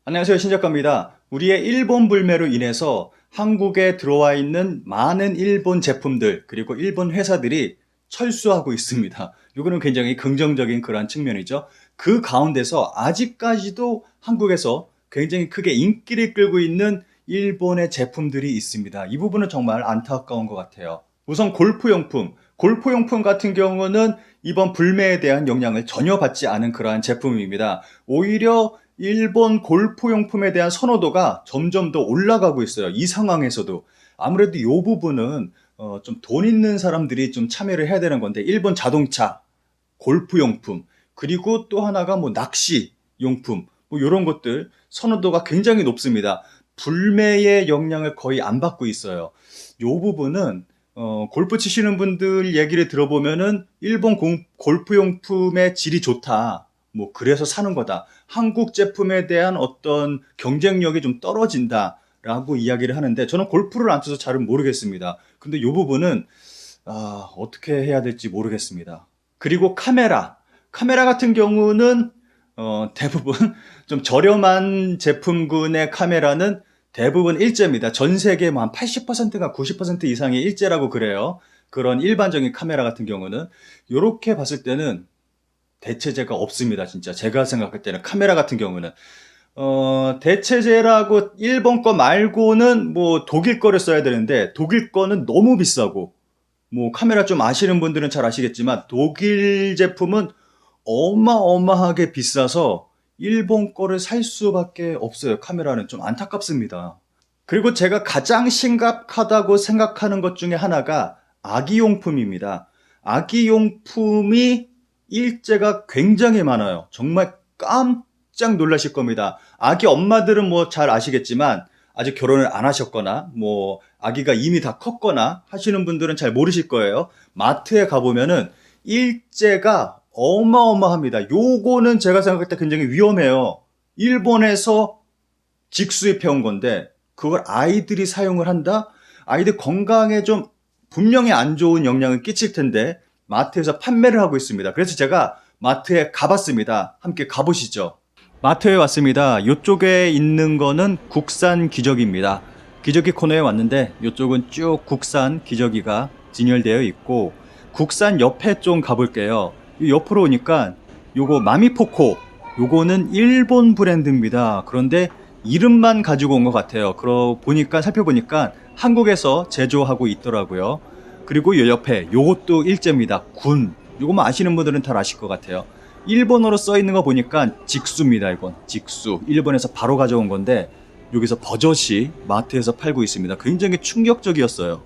안녕하세요, 신작가입니다. 우리의 일본 불매로 인해서 한국에 들어와 있는 많은 일본 제품들 그리고 일본 회사들이 철수하고 있습니다. 이거는 굉장히 긍정적인 그러한 측면이죠. 그 가운데서 아직까지도 한국에서 굉장히 크게 인기를 끌고 있는 일본의 제품들이 있습니다. 이 부분은 정말 안타까운 것 같아요. 우선 골프용품. 골프용품 같은 경우는 이번 불매에 대한 영향을 전혀 받지 않은 그러한 제품입니다. 오히려 일본 골프용품에 대한 선호도가 점점 더 올라가고 있어요. 이 상황에서도. 아무래도 이 부분은 좀 돈 있는 사람들이 좀 참여를 해야 되는 건데, 일본 자동차, 골프용품, 그리고 또 하나가 뭐 낚시용품, 뭐 이런 것들 선호도가 굉장히 높습니다. 불매의 영향을 거의 안 받고 있어요. 이 부분은 골프 치시는 분들 얘기를 들어보면은 일본 골프용품의 질이 좋다. 뭐 그래서 사는 거다. 한국 제품에 대한 어떤 경쟁력이 좀 떨어진다라고 이야기를 하는데 저는 골프를 안 쳐서 잘은 모르겠습니다. 근데 이 부분은 어떻게 해야 될지 모르겠습니다. 그리고 카메라 같은 경우는 대부분 좀 저렴한 제품군의 카메라는 대부분 일제입니다. 전 세계 뭐 한 80%가 90% 이상이 일제라고 그래요. 그런 일반적인 카메라 같은 경우는 이렇게 봤을 때는 대체제가 없습니다. 진짜 제가 생각할 때는 카메라 같은 경우는 대체제라고 일본 거 말고는 뭐 독일 거를 써야 되는데 독일 거는 너무 비싸고, 뭐 카메라 좀 아시는 분들은 잘 아시겠지만 독일 제품은 어마어마하게 비싸서 일본 거를 살 수밖에 없어요. 카메라는 좀 안타깝습니다. 그리고 제가 가장 심각하다고 생각하는 것 중에 하나가 아기용품입니다. 아기용품이 일제가 굉장히 많아요. 정말 깜짝 놀라실 겁니다. 아기 엄마들은 뭐 잘 아시겠지만 아직 결혼을 안 하셨거나 뭐 아기가 이미 다 컸거나 하시는 분들은 잘 모르실 거예요. 마트에 가보면은 일제가 어마어마합니다. 요거는 제가 생각할 때 굉장히 위험해요. 일본에서 직수입해온 건데 그걸 아이들이 사용을 한다? 아이들 건강에 좀 분명히 안 좋은 영향을 끼칠 텐데 마트에서 판매를 하고 있습니다. 그래서 제가 마트에 가봤습니다. 함께 가보시죠. 마트에 왔습니다. 이쪽에 있는 거는 국산 기저귀입니다. 기저귀 코너에 왔는데 이쪽은 쭉 국산 기저귀가 진열되어 있고, 국산 옆에 좀 가볼게요. 이 옆으로 오니까 요거 마미포코, 요거는 일본 브랜드입니다. 그런데 이름만 가지고 온 것 같아요. 보니까 살펴보니까 한국에서 제조하고 있더라고요. 그리고 요 옆에 요것도 일제입니다. 군. 요거만 아시는 분들은 잘 아실 것 같아요. 일본어로 써 있는 거 보니까 직수입니다. 이건 직수. 일본에서 바로 가져온 건데 여기서 버젓이 마트에서 팔고 있습니다. 굉장히 충격적이었어요.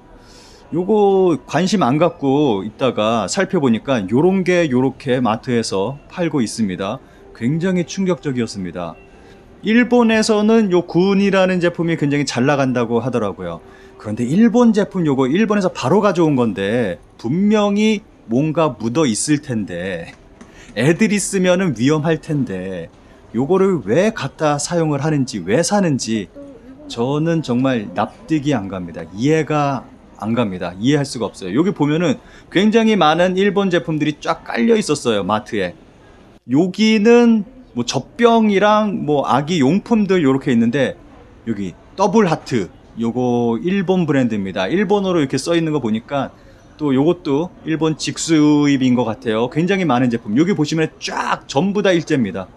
요거 관심 안 갖고 있다가 살펴보니까 요런 게 요렇게 마트에서 팔고 있습니다. 굉장히 충격적이었습니다. 일본에서는 요 군이라는 제품이 굉장히 잘 나간다고 하더라고요. 그런데 일본 제품 요거 일본에서 바로 가져온 건데 분명히 뭔가 묻어 있을 텐데, 애들이 쓰면은 위험할 텐데 요거를 왜 갖다 사용을 하는지, 왜 사는지 저는 정말 납득이 안 갑니다. 이해가 안 갑니다. 이해할 수가 없어요. 여기 보면은 굉장히 많은 일본 제품들이 쫙 깔려 있었어요. 마트에. 여기는 뭐 젖병이랑 뭐 아기 용품들 요렇게 있는데, 여기 더블 하트 요거 일본 브랜드입니다. 일본어로 이렇게 써 있는 거 보니까 또 요것도 일본 직수입인 것 같아요. 굉장히 많은 제품 여기 보시면 쫙 전부 다 일제입니다.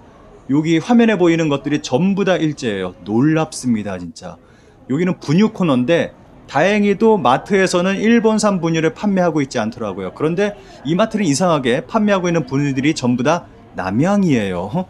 여기 화면에 보이는 것들이 전부 다 일제예요. 놀랍습니다 진짜. 여기는 분유 코너인데 다행히도 마트에서는 일본산 분유를 판매하고 있지 않더라고요. 그런데 이 마트는 이상하게 판매하고 있는 분유들이 전부 다 남양이에요.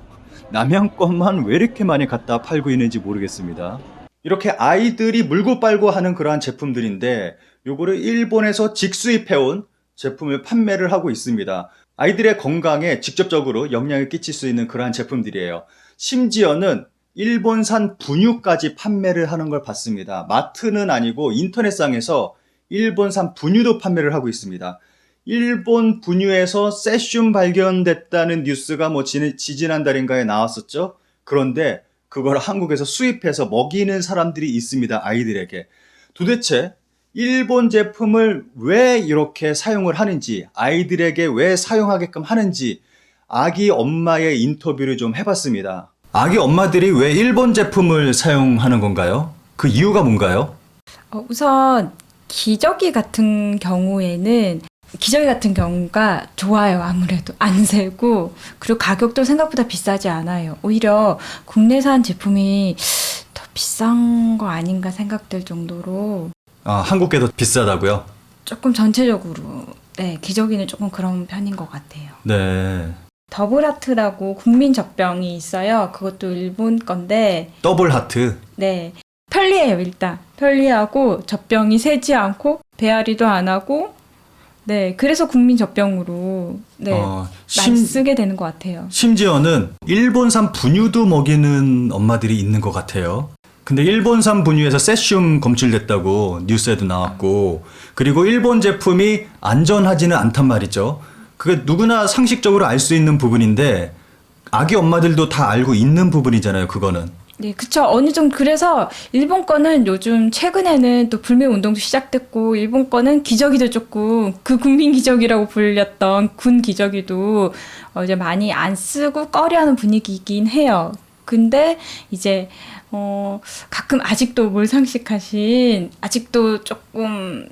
남양 것만 왜 이렇게 많이 갖다 팔고 있는지 모르겠습니다. 이렇게 아이들이 물고 빨고 하는 그러한 제품들인데 요거를 일본에서 직수입해온 제품을 판매를 하고 있습니다. 아이들의 건강에 직접적으로 영향을 끼칠 수 있는 그러한 제품들이에요. 심지어는 일본산 분유까지 판매를 하는 걸 봤습니다. 마트는 아니고 인터넷상에서 일본산 분유도 판매를 하고 있습니다. 일본 분유에서 세슘 발견됐다는 뉴스가 뭐 지지난달인가에 나왔었죠. 그런데 그걸 한국에서 수입해서 먹이는 사람들이 있습니다. 아이들에게. 도대체 일본 제품을 왜 이렇게 사용을 하는지, 아이들에게 왜 사용하게끔 하는지 아기 엄마의 인터뷰를 좀 해봤습니다. 아기 엄마들이 왜 일본 제품을 사용하는 건가요? 그 이유가 뭔가요? 우선 기저귀 같은 경우가 좋아요. 아무래도 안 새고, 그리고 가격도 생각보다 비싸지 않아요. 오히려 국내산 제품이 더 비싼 거 아닌가 생각될 정도로 한국계도 비싸다고요? 조금 전체적으로 네, 기저귀는 조금 그런 편인 것 같아요. 네. 더블하트라고 국민 젖병이 있어요. 그것도 일본 건데 더블 하트. 네, 편리해요. 일단 편리하고 젖병이 새지 않고 배앓이도 안 하고, 네, 그래서 국민 젖병으로 많이 쓰게 되는 것 같아요. 심지어는 일본산 분유도 먹이는 엄마들이 있는 것 같아요. 근데 일본산 분유에서 세슘 검출됐다고 뉴스에도 나왔고, 그리고 일본 제품이 안전하지는 않단 말이죠. 그게 누구나 상식적으로 알 수 있는 부분인데 아기 엄마들도 다 알고 있는 부분이잖아요, 그거는. 네, 그쵸. 어느 정도, 그래서 일본 거는 요즘 최근에는 또 불매 운동도 시작됐고, 일본 거는 기저귀도 조금, 그 국민 기저귀라고 불렸던 군 기저귀도 이제 많이 안 쓰고 꺼려하는 분위기이긴 해요. 근데 이제 가끔 아직도 몰상식하신, 아직도 조금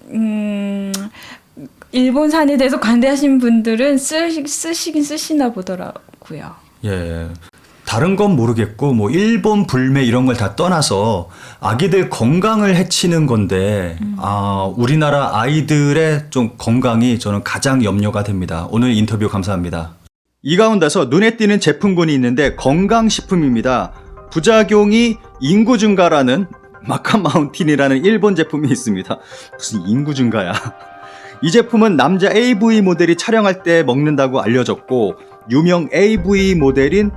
일본산에 대해서 관대하신 분들은 쓰시긴 쓰시나 보더라고요. 예. 다른 건 모르겠고 뭐 일본 불매 이런 걸 다 떠나서 아기들 건강을 해치는 건데 우리나라 아이들의 좀 건강이 저는 가장 염려가 됩니다. 오늘 인터뷰 감사합니다. 이 가운데서 눈에 띄는 제품군이 있는데 건강식품입니다. 부작용이 인구 증가라는 마카마운틴이라는 일본 제품이 있습니다. 무슨 인구 증가야. 이 제품은 남자 AV 모델이 촬영할 때 먹는다고 알려졌고, 유명 AV 모델인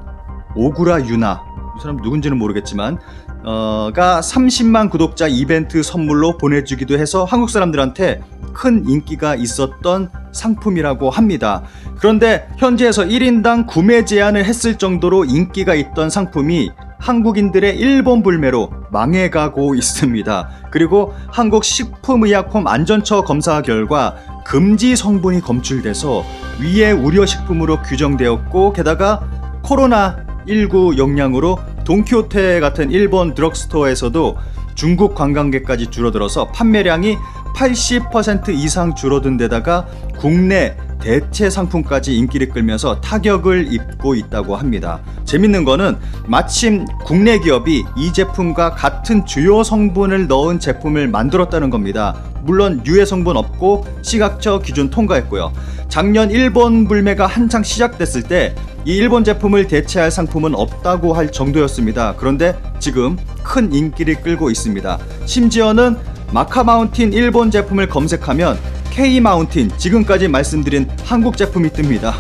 오구라 유나, 이 사람 누군지는 모르겠지만 가 30만 구독자 이벤트 선물로 보내주기도 해서 한국 사람들한테 큰 인기가 있었던 상품이라고 합니다. 그런데 현지에서 1인당 구매 제한을 했을 정도로 인기가 있던 상품이 한국인들의 일본 불매로 망해가고 있습니다. 그리고 한국식품의약품 안전처 검사 결과 금지 성분이 검출돼서 위해 우려식품으로 규정되었고, 게다가 코로나19 영향으로 돈키호테 같은 일본 드럭스토어에서도 중국 관광객까지 줄어들어서 판매량이 80% 이상 줄어든 데다가 국내 대체 상품까지 인기를 끌면서 타격을 입고 있다고 합니다. 재밌는 거는 마침 국내 기업이 이 제품과 같은 주요 성분을 넣은 제품을 만들었다는 겁니다. 물론 유해 성분 없고 식약처 기준 통과했고요. 작년 일본 불매가 한창 시작됐을 때 이 일본 제품을 대체할 상품은 없다고 할 정도였습니다. 그런데 지금 큰 인기를 끌고 있습니다. 심지어는 마카마운틴 일본 제품을 검색하면 K마운틴, 지금까지 말씀드린 한국 제품이 뜹니다.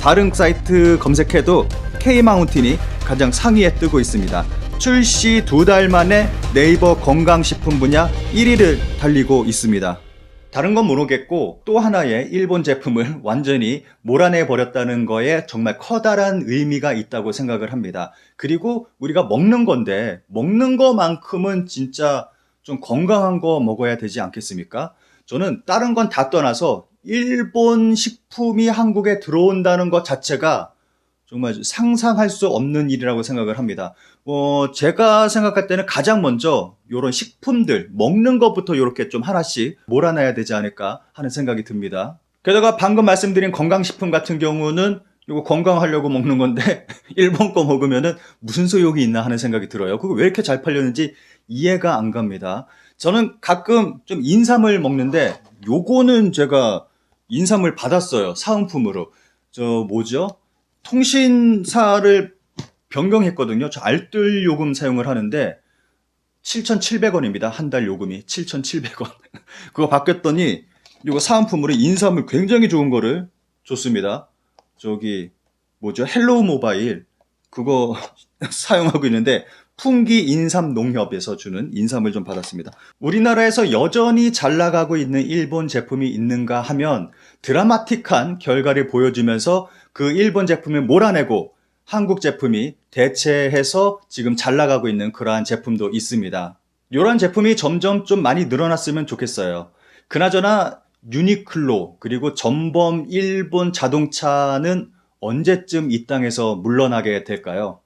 다른 사이트 검색해도 K마운틴이 가장 상위에 뜨고 있습니다. 출시 2달 만에 네이버 건강식품 분야 1위를 달리고 있습니다. 다른 건 모르겠고 또 하나의 일본 제품을 완전히 몰아내 버렸다는 거에 정말 커다란 의미가 있다고 생각을 합니다. 그리고 우리가 먹는 건데 먹는 거만큼은 진짜 좀 건강한 거 먹어야 되지 않겠습니까? 저는 다른 건 다 떠나서 일본 식품이 한국에 들어온다는 것 자체가 정말 상상할 수 없는 일이라고 생각을 합니다. 제가 생각할 때는 가장 먼저 이런 식품들, 먹는 것부터 이렇게 좀 하나씩 몰아놔야 되지 않을까 하는 생각이 듭니다. 게다가 방금 말씀드린 건강식품 같은 경우는 이거 건강하려고 먹는 건데 일본 거 먹으면은 무슨 소용이 있나 하는 생각이 들어요. 그거 왜 이렇게 잘 팔렸는지 이해가 안 갑니다. 저는 가끔 좀 인삼을 먹는데 요거는 제가 인삼을 받았어요. 사은품으로. 통신사를 변경했거든요. 저 알뜰 요금 사용을 하는데 7,700원입니다. 한 달 요금이 7,700원. 그거 바뀌었더니 이거 사은품으로 인삼을 굉장히 좋은 거를 줬습니다. 헬로우 모바일 그거 사용하고 있는데 풍기 인삼 농협에서 주는 인삼을 좀 받았습니다. 우리나라에서 여전히 잘 나가고 있는 일본 제품이 있는가 하면 드라마틱한 결과를 보여주면서 그 일본 제품을 몰아내고 한국 제품이 대체해서 지금 잘 나가고 있는 그러한 제품도 있습니다. 이런 제품이 점점 좀 많이 늘어났으면 좋겠어요. 그나저나 유니클로 그리고 전범 일본 자동차는 언제쯤 이 땅에서 물러나게 될까요?